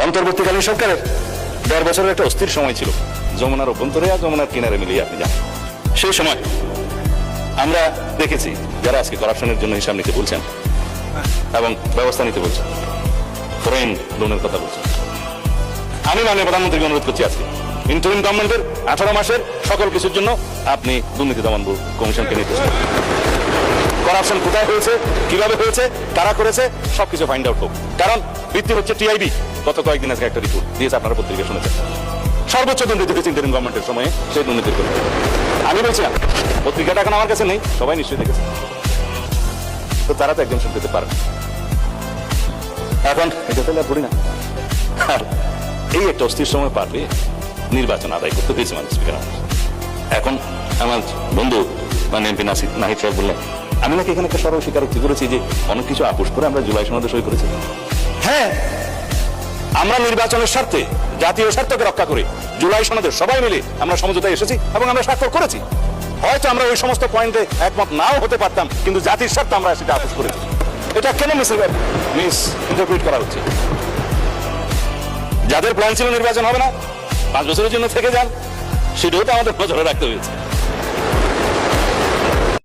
অন্তর্বর্তীকালীন সরকারের ১.৫ বছরের একটা অস্থির সময় ছিল, যমুনার অভ্যন্তরে আর যমুনার কিনারে মিলিয়ে আপনি জানেন। সেই সময় আমরা দেখেছি যারা আজকে করাপশনের জন্য হিসাব নিতে বলছেন এবং ব্যবস্থা নিতে বলছেন, ফরেন লোনের কথা বলছেন, আমি মাননীয় প্রধানমন্ত্রীকে অনুরোধ করছি আজকে ইন্টারিম গভর্নমেন্টের 18 মাসের সকল কিছুর জন্য আপনি দুর্নীতি দমন কমিশনকে নির্দেশ করুন। করাপশন কোথায় হয়েছে, কিভাবে হয়েছে, কারা করেছে, সবকিছু ফাইন্ড আউট হোক। কারণ ভিত্তি হচ্ছে টিআইবি গত কয়েকদিন আগে একটা রিপোর্ট দিয়েছে, আপনারা পত্রিকা শুনেছেন। সর্বোচ্চ দুর্নীতি হয়েছে ইন্টারিম গভর্নমেন্টের সময়ে, সেই দুর্নীতির করতে আমি বলছিলাম পত্রিকাটা এখন আমার কাছে নেই, সবাই নিশ্চয়ই দেখেছে, তো তারা তো একদম শুনতে পারে না। এখন এটা তাহলে পড়ি না। এই একটা অস্থির সময় পার পেয়ে নির্বাচন আদায় করতে পেরেছে মানুষ। স্পিকার, এখন আমার বন্ধু মানে এমপি নাহিদ সাহেব বললেন আমি নাকি এখানে একটা সরল স্বীকারোক্তি করেছি যে অনেক কিছু আপোষ করে আমরা জুলাই সনদে সই করেছি। হ্যাঁ, আমরা নির্বাচনের স্বার্থে, জাতীয় স্বার্থকে রক্ষা করে জুলাই সনদে সবাই মিলে আমরা সমঝোতায় এসেছি এবং আমরা স্বাক্ষর করেছি। হয়তো আমরা ওই সমস্ত পয়েন্টে একমত নাও হতে পারতাম, কিন্তু জাতির স্বার্থে আমরা সেটা আপোষ করেছি। এটা কেন মিস ইন্টারপ্রিট করা হচ্ছে? যাদের প্ল্যান ছিল নির্বাচন হবে না, 5 বছরের জন্য থেকে যান, সেটাও তো আমাদের নজরে রাখতে হয়েছে।